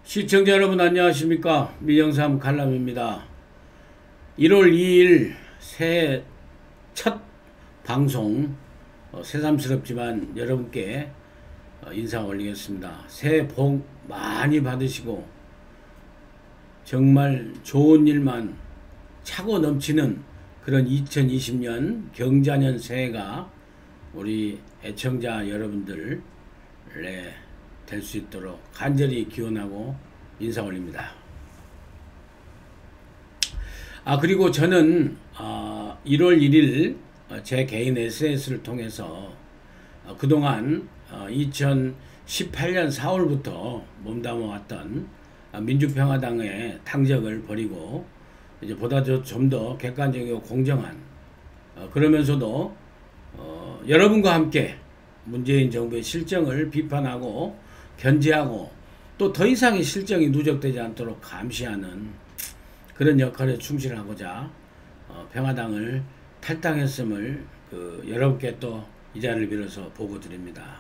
시청자 여러분 안녕하십니까. 민영삼 칼럼입니다. 1월 2일 새해 첫 방송 새삼스럽지만 여러분께 인사 올리겠습니다. 새해 복 많이 받으시고 정말 좋은 일만 차고 넘치는 그런 2020년 경자년 새해가 우리 애청자 여러분들 될 수 있도록 간절히 기원하고 인사 올립니다. 그리고 저는 1월 1일 제 개인 SNS를 통해서 그동안 2018년 4월부터 몸담아왔던 민주평화당의 당적을 버리고 이제 보다 좀 더 객관적이고 공정한 그러면서도 여러분과 함께 문재인 정부의 실정을 비판하고 견제하고 또 더 이상의 실정이 누적되지 않도록 감시하는 그런 역할에 충실하고자 평화당을 탈당했음을 여러분께 또 이 자리를 빌어서 보고드립니다.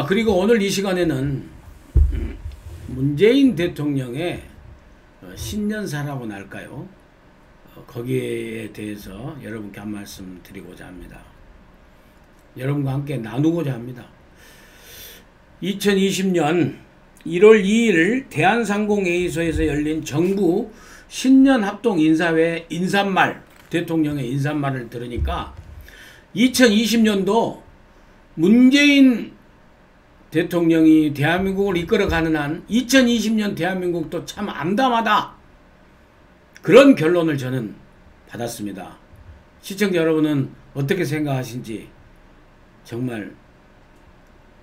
그리고 오늘 이 시간에는 문재인 대통령의 신년사라고 할까요? 거기에 대해서 여러분께 한 말씀 드리고자 합니다. 여러분과 함께 나누고자 합니다. 2020년 1월 2일 대한상공회의소에서 열린 정부 신년합동 인사회 인사말, 대통령의 인사말을 들으니까 2020년도 문재인 대통령이 대한민국을 이끌어가는 한 2020년 대한민국도 참 암담하다. 그런 결론을 저는 받았습니다. 시청자 여러분은 어떻게 생각하신지 정말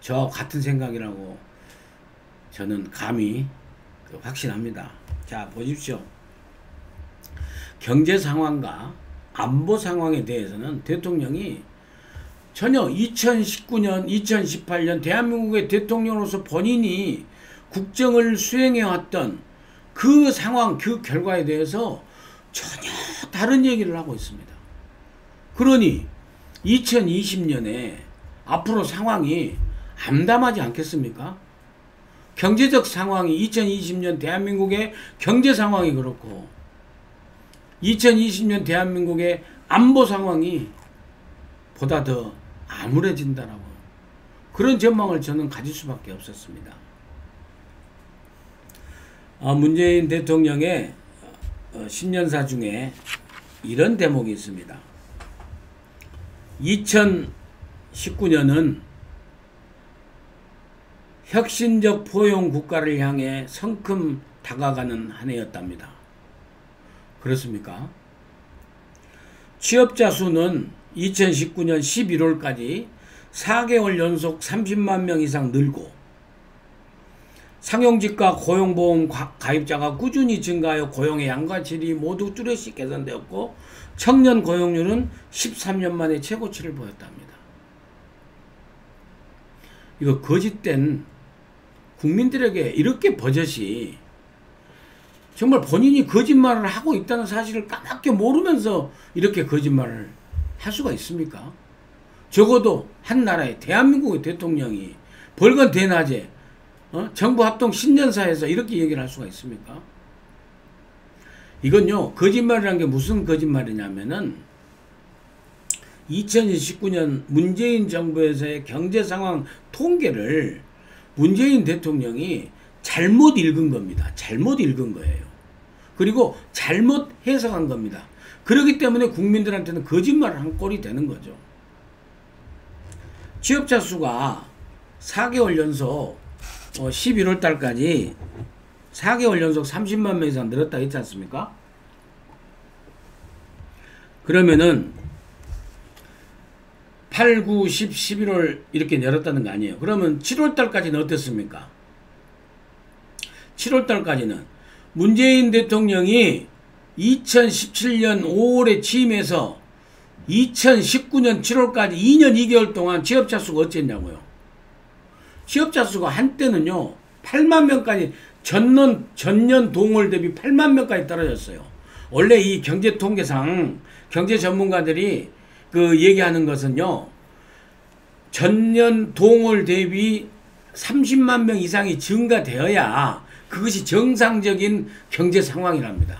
저 같은 생각이라고 저는 감히 확신합니다. 자, 보십시오. 경제 상황과 안보 상황에 대해서는 대통령이 전혀 2019년, 2018년 대한민국의 대통령으로서 본인이 국정을 수행해왔던 그 상황, 그 결과에 대해서 전혀 다른 얘기를 하고 있습니다. 그러니 2020년에 앞으로 상황이 암담하지 않겠습니까? 경제적 상황이 2020년 대한민국의 경제 상황이 그렇고 2020년 대한민국의 안보 상황이 보다 더 암울해진다라고 그런 전망을 저는 가질 수밖에 없었습니다. 문재인 대통령의 신년사 중에 이런 대목이 있습니다. 2019년은 혁신적 포용 국가를 향해 성큼 다가가는 한 해였답니다. 그렇습니까? 취업자 수는 2019년 11월까지 4개월 연속 30만 명 이상 늘고 상용직과 고용보험 가입자가 꾸준히 증가하여 고용의 양과 질이 모두 뚜렷이 개선되었고 청년 고용률은 13년 만에 최고치를 보였답니다. 이거 거짓된 국민들에게 이렇게 버젓이 정말 본인이 거짓말을 하고 있다는 사실을 까맣게 모르면서 이렇게 거짓말을 할 수가 있습니까? 적어도 한 나라의 대한민국의 대통령이 벌건 대낮에 정부 합동 신년사에서 이렇게 얘기를 할 수가 있습니까? 이건요, 거짓말이라는 게 무슨 거짓말이냐면은 2019년 문재인 정부에서의 경제 상황 통계를 문재인 대통령이 잘못 읽은 겁니다. 잘못 읽은 거예요. 그리고 잘못 해석한 겁니다. 그렇기 때문에 국민들한테는 거짓말을 한 꼴이 되는 거죠. 취업자 수가 4개월 연속 11월 달까지 4개월 연속 30만 명 이상 늘었다 했지 않습니까? 그러면은 8, 9, 10, 11월 이렇게 열었다는 거 아니에요. 그러면 7월 달까지는 어땠습니까? 7월 달까지는 문재인 대통령이 2017년 5월에 취임해서 2019년 7월까지 2년 2개월 동안 취업자 수가 어쨌냐고요. 취업자 수가 한때는요 8만 명까지 전년 동월 대비 8만 명까지 떨어졌어요. 원래 이 경제통계상 경제 전문가들이 얘기하는 것은요 전년 동월 대비 30만 명 이상이 증가되어야 그것이 정상적인 경제 상황이랍니다.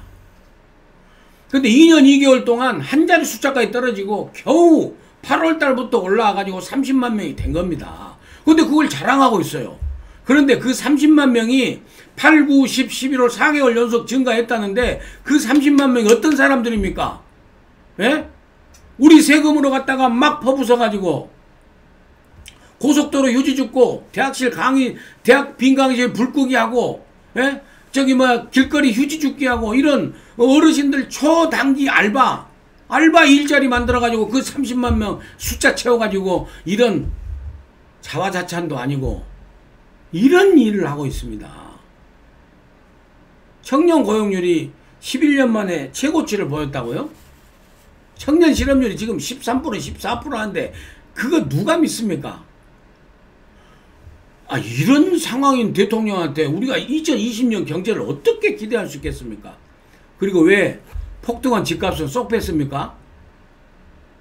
근데 2년 2개월 동안 한 자리 숫자까지 떨어지고 겨우 8월 달부터 올라와가지고 30만 명이 된 겁니다. 근데 그걸 자랑하고 있어요. 그런데 그 30만 명이 8, 9, 10, 11월 4개월 연속 증가했다는데 그 30만 명이 어떤 사람들입니까? 예? 우리 세금으로 갖다가 막 퍼부숴가지고 고속도로 휴지 줍고 대학실 강의, 대학 빈강의실 불 끄기 하고, 예? 저기 뭐 길거리 휴지 줍기 하고 이런 어르신들 초단기 알바 일자리 만들어가지고 그 30만 명 숫자 채워가지고 이런 자화자찬도 아니고 이런 일을 하고 있습니다. 청년 고용률이 11년 만에 최고치를 보였다고요? 청년 실업률이 지금 13% 14% 하는데 그거 누가 믿습니까? 이런 상황인 대통령한테 우리가 2020년 경제를 어떻게 기대할 수 있겠습니까? 그리고 왜 폭등한 집값을 쏙 뺐습니까?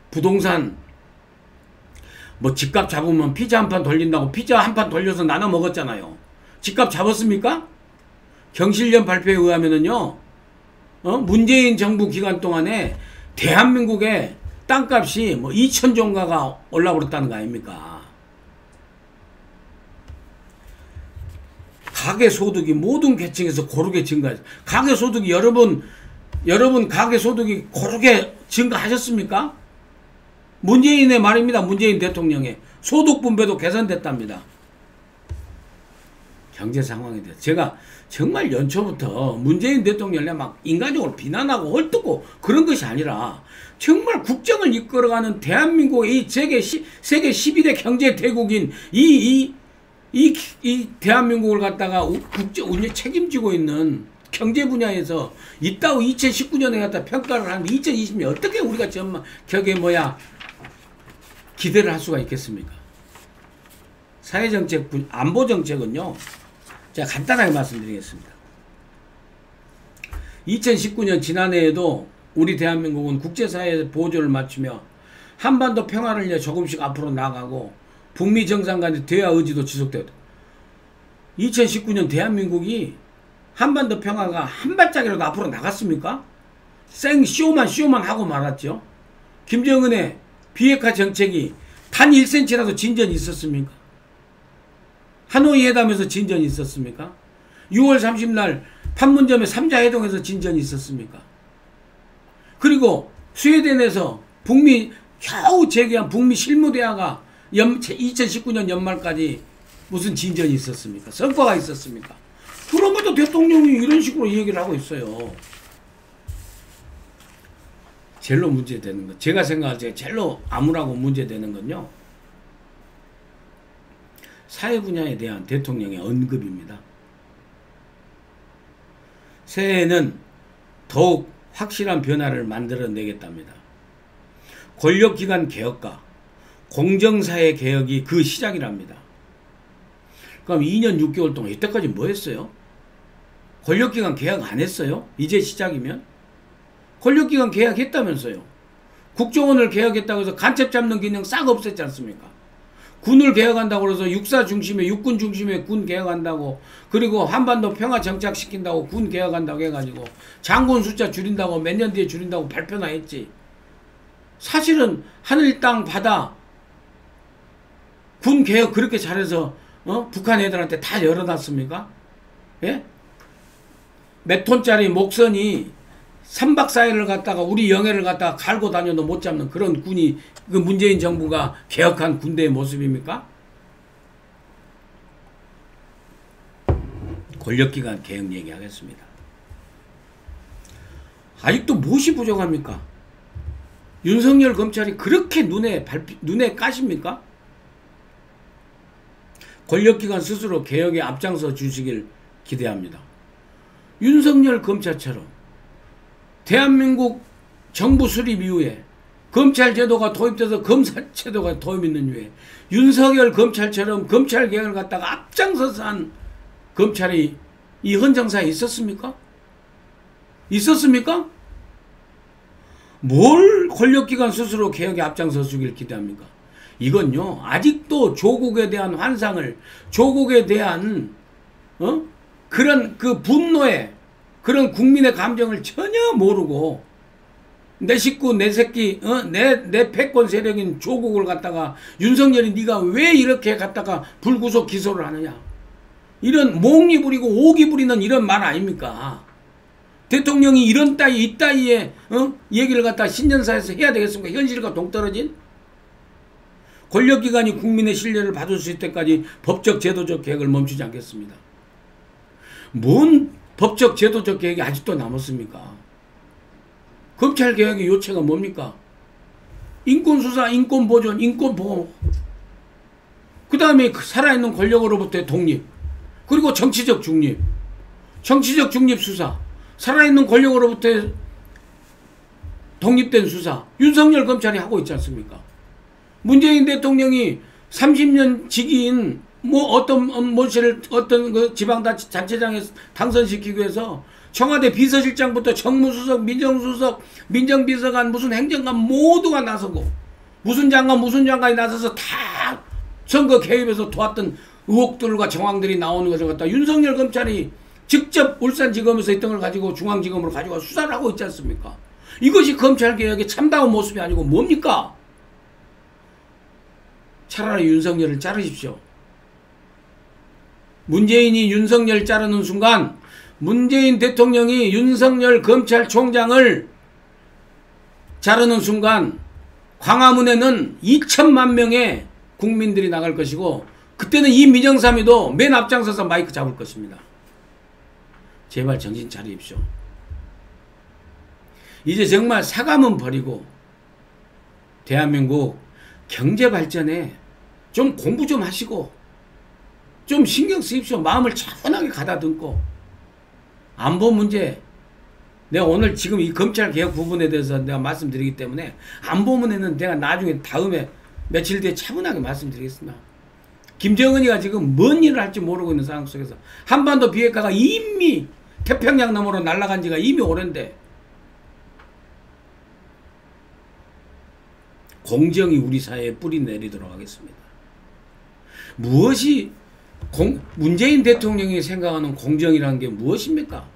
부동산 뭐 집값 잡으면 피자 한 판 돌린다고 피자 한 판 돌려서 나눠 먹었잖아요. 집값 잡았습니까? 경실련 발표에 의하면은요, 문재인 정부 기간 동안에 대한민국의 땅값이 뭐 2,000종가가 올라버렸다는 거 아닙니까? 가계소득이 모든 계층에서 고르게 증가해서 가계소득이 여러분 가계소득이 고르게 증가하셨습니까? 문재인의 말입니다. 문재인 대통령의 소득분배도 개선됐답니다. 경제 상황에 대해서 제가 정말 연초부터 문재인 대통령에 막 인간적으로 비난하고 헐뜯고 그런 것이 아니라 정말 국정을 이끌어가는 대한민국의 이 세계 11대 경제 대국인 이 대한민국을 갖다가 국정 운영 책임지고 있는 경제 분야에서 이따위 2019년에 갖다 평가를 하는데 2020년 어떻게 우리가 기대를 할 수가 있겠습니까? 사회정책, 안보정책은요, 제가 간단하게 말씀드리겠습니다. 2019년 지난해에도 우리 대한민국은 국제사회의 보조를 맞추며 한반도 평화를 위해 조금씩 앞으로 나아가고 북미 정상 간의 대화 의지도 지속되었다. 2019년 대한민국이 한반도 평화가 한 발짝이라도 앞으로 나갔습니까? 쇼만 하고 말았죠. 김정은의 비핵화 정책이 단 1cm라도 진전이 있었습니까? 하노이 회담에서 진전이 있었습니까? 6월 30날 판문점의 3자 회동에서 진전이 있었습니까? 그리고 스웨덴에서 겨우 재개한 북미 실무대화가 2019년 연말까지 무슨 진전이 있었습니까? 성과가 있었습니까? 그럼에도 대통령이 이런 식으로 얘기를 하고 있어요. 제일로 문제되는 것, 제가 생각할 때 제일로 암울하고 문제되는 건요, 사회 분야에 대한 대통령의 언급입니다. 새해에는 더욱 확실한 변화를 만들어내겠답니다. 권력기관 개혁과 공정사회 개혁이 그 시작이랍니다. 그럼 2년 6개월 동안 이때까지 뭐 했어요? 권력기관 개혁 안 했어요? 이제 시작이면? 권력기관 개혁했다면서요. 국정원을 개혁했다고 해서 간첩 잡는 기능 싹 없앴지 않습니까? 군을 개혁한다고 해서 육군 중심의 군 개혁한다고, 그리고 한반도 평화 정착시킨다고 군 개혁한다고 해가지고 장군 숫자 줄인다고 몇 년 뒤에 줄인다고 발표나 했지. 사실은 하늘 땅 바다 군 개혁 그렇게 잘해서 북한 애들한테 다 열어놨습니까? 예? 몇 톤짜리 목선이 3박 4일을 갖다가 우리 영해를 갖다가 갈고 다녀도 못 잡는 그런 군이 그 문재인 정부가 개혁한 군대의 모습입니까? 권력기관 개혁 얘기하겠습니다. 아직도 무엇이 부족합니까? 윤석열 검찰이 그렇게 눈에 까십니까? 권력기관 스스로 개혁에 앞장서 주시길 기대합니다. 윤석열 검찰처럼 대한민국 정부 수립 이후에 검찰 제도가 도입돼서 검사 제도가 도입 있는 이후에 윤석열 검찰처럼 검찰 개혁을 갖다가 앞장서서 한 검찰이 이 헌정사에 있었습니까? 있었습니까? 뭘 권력기관 스스로 개혁에 앞장서 주길 기대합니까? 이건요, 아직도 조국에 대한 환상을, 조국에 대한 그런 그 분노에 그런 국민의 감정을 전혀 모르고 내 식구 내 새끼 내 패권 세력인 조국을 갖다가 윤석열이 네가 왜 이렇게 갖다가 불구속 기소를 하느냐, 이런 몽이 부리고 오기 부리는 이런 말 아닙니까? 대통령이 이런 따위 이 따위의 얘기를 갖다 신년사에서 해야 되겠습니까? 현실과 동떨어진 권력기관이 국민의 신뢰를 받을 수 있을 때까지 법적 제도적 개혁을 멈추지 않겠습니다. 뭔 법적 제도적 개혁이 아직도 남았습니까? 검찰개혁의 요체가 뭡니까? 인권수사, 인권보존, 인권보호, 그 다음에 살아있는 권력으로부터의 독립, 그리고 정치적 중립, 정치적 중립 수사, 살아있는 권력으로부터의 독립된 수사, 윤석열 검찰이 하고 있지 않습니까? 문재인 대통령이 30년 직위인 어떤 모씨를 어떤 그 지방자치단체장에 당선시키기 위해서 청와대 비서실장부터 정무수석, 민정수석, 민정비서관, 무슨 행정관 모두가 나서고 무슨 장관이 나서서 다 선거 개입해서 도왔던 의혹들과 정황들이 나오는 것을 갖다 윤석열 검찰이 직접 울산지검에서 있던 걸 가지고 중앙지검으로 가지고 수사를 하고 있지 않습니까? 이것이 검찰개혁의 참다운 모습이 아니고 뭡니까? 차라리 윤석열을 자르십시오. 문재인이 윤석열 자르는 순간 문재인 대통령이 윤석열 검찰총장을 자르는 순간 광화문에는 2천만 명의 국민들이 나갈 것이고 그때는 이 민정삼이도 맨 앞장서서 마이크 잡을 것입니다. 제발 정신 차리십시오. 이제 정말 사감은 버리고 대한민국 경제 발전에 좀 공부 좀 하시고 좀 신경 쓰십시오. 마음을 차분하게 가다듬고 안보 문제, 내가 오늘 지금 이 검찰개혁 부분에 대해서 내가 말씀드리기 때문에 안보 문제는 내가 나중에 다음에 며칠 뒤에 차분하게 말씀드리겠습니다. 김정은이가 지금 뭔 일을 할지 모르고 있는 상황 속에서 한반도 비핵화가 이미 태평양 너머로 날아간 지가 이미 오랜데 공정이 우리 사회에 뿌리 내리도록 하겠습니다. 무엇이 문재인 대통령이 생각하는 공정이라는 게 무엇입니까?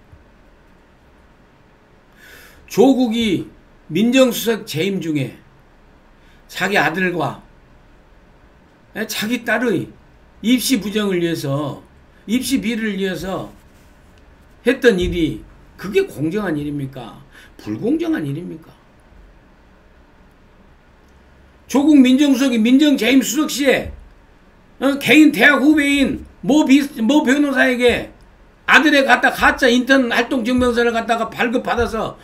조국이 민정수석 재임 중에 자기 아들과 자기 딸의 입시 부정을 위해서 입시 비리를 위해서 했던 일이 그게 공정한 일입니까? 불공정한 일입니까? 조국 민정수석이 민정재임 수석 시에 개인 대학 후배인 모 변호사에게 아들의 가짜 인턴 활동 증명서를 갖다가 발급받아서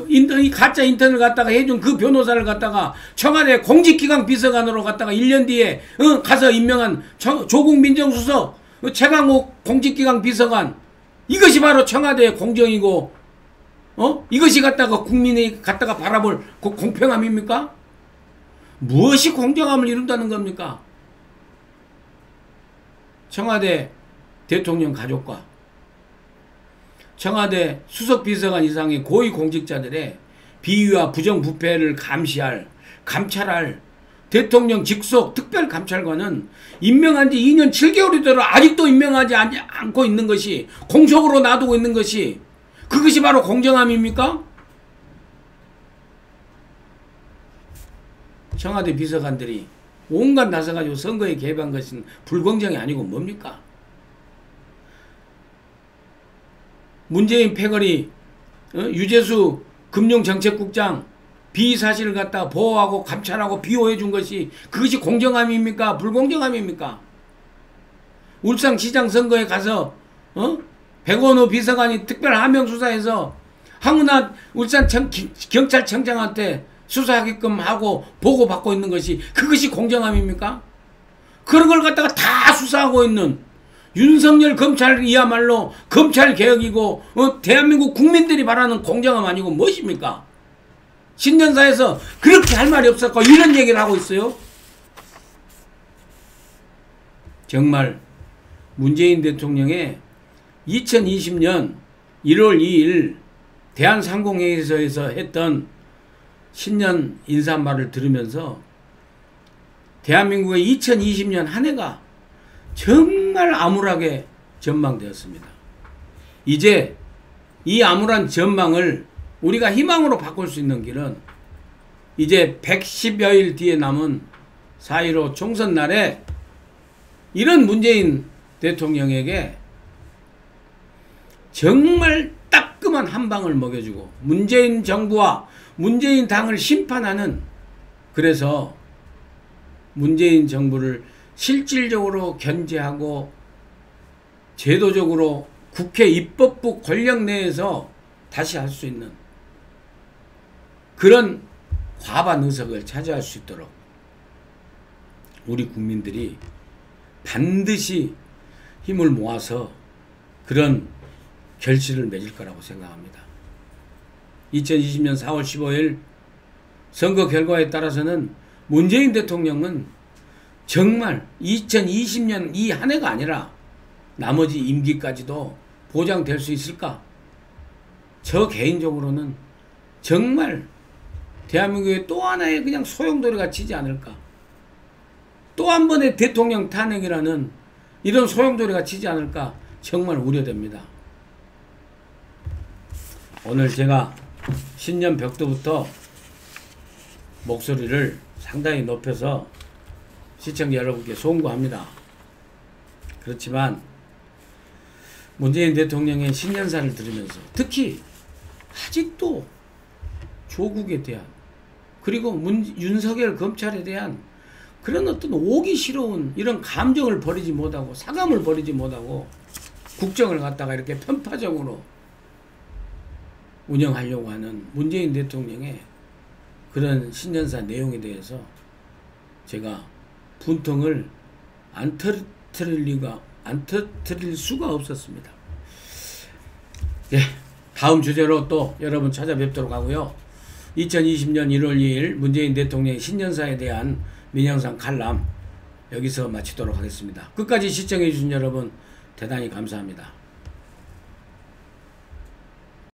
이 가짜 인턴을 갖다가 해준 그 변호사를 갖다가 청와대 공직기강 비서관으로 갖다가 1년 뒤에 가서 임명한 조국 민정수석 최강욱 공직기강 비서관, 이것이 바로 청와대의 공정이고 이것이 갖다가 국민이 갖다가 바라볼 공평함입니까? 무엇이 공정함을 이룬다는 겁니까? 청와대 대통령 가족과 청와대 수석비서관 이상의 고위공직자들의 비위와 부정부패를 감찰할 대통령 직속 특별감찰관은 임명한 지 2년 7개월이 되도록 아직도 임명하지 않고 있는 것이, 공석으로 놔두고 있는 것이, 그것이 바로 공정함입니까? 청와대 비서관들이 온갖 나서가지고 선거에 개입한 것은 불공정이 아니고 뭡니까? 문재인 패거리 유재수 금융정책국장 비사실을 갖다가 보호하고 감찰하고 비호해 준 것이 그것이 공정함입니까? 불공정함입니까? 울산시장 선거에 가서 백원호 비서관이 특별 하명수사해서 황운하 울산 경찰청장한테 수사하게끔 하고 보고받고 있는 것이 그것이 공정함입니까? 그런 걸 갖다가 다 수사하고 있는 윤석열 검찰이야말로 검찰개혁이고 대한민국 국민들이 바라는 공정함 아니고 무엇입니까? 신년사에서 그렇게 할 말이 없었고 이런 얘기를 하고 있어요. 정말 문재인 대통령의 2020년 1월 2일 대한상공회의소에서 했던 신년 인사말을 들으면서 대한민국의 2020년 한 해가 정말 암울하게 전망되었습니다. 이제 이 암울한 전망을 우리가 희망으로 바꿀 수 있는 길은 이제 110여일 뒤에 남은 4.15 총선 날에 이런 문재인 대통령에게 정말 따끔한 한 방을 먹여주고 문재인 정부와 문재인 당을 심판하는, 그래서 문재인 정부를 실질적으로 견제하고 제도적으로 국회 입법부 권력 내에서 다시 할 수 있는 그런 과반 의석을 차지할 수 있도록 우리 국민들이 반드시 힘을 모아서 그런 결실을 맺을 거라고 생각합니다. 2020년 4월 15일 선거 결과에 따라서는 문재인 대통령은 정말 2020년 이 한 해가 아니라 나머지 임기까지도 보장될 수 있을까? 저 개인적으로는 정말 대한민국의 또 하나의 그냥 소용돌이가 치지 않을까? 또 한 번의 대통령 탄핵이라는 이런 소용돌이가 치지 않을까? 정말 우려됩니다. 오늘 제가 신년 벽두부터 목소리를 상당히 높여서 시청자 여러분께 송구합니다. 그렇지만 문재인 대통령의 신년사를 들으면서 특히 아직도 조국에 대한 그리고 윤석열 검찰에 대한 그런 어떤 오기스러운 이런 감정을 버리지 못하고 사감을 버리지 못하고 국정을 갖다가 이렇게 편파적으로 운영하려고 하는 문재인 대통령의 그런 신년사 내용에 대해서 제가 분통을 안 터뜨릴 수가 없었습니다. 예, 다음 주제로 또 여러분 찾아뵙도록 하고요. 2020년 1월 2일 문재인 대통령의 신년사에 대한 민영상 칼럼 여기서 마치도록 하겠습니다. 끝까지 시청해 주신 여러분 대단히 감사합니다.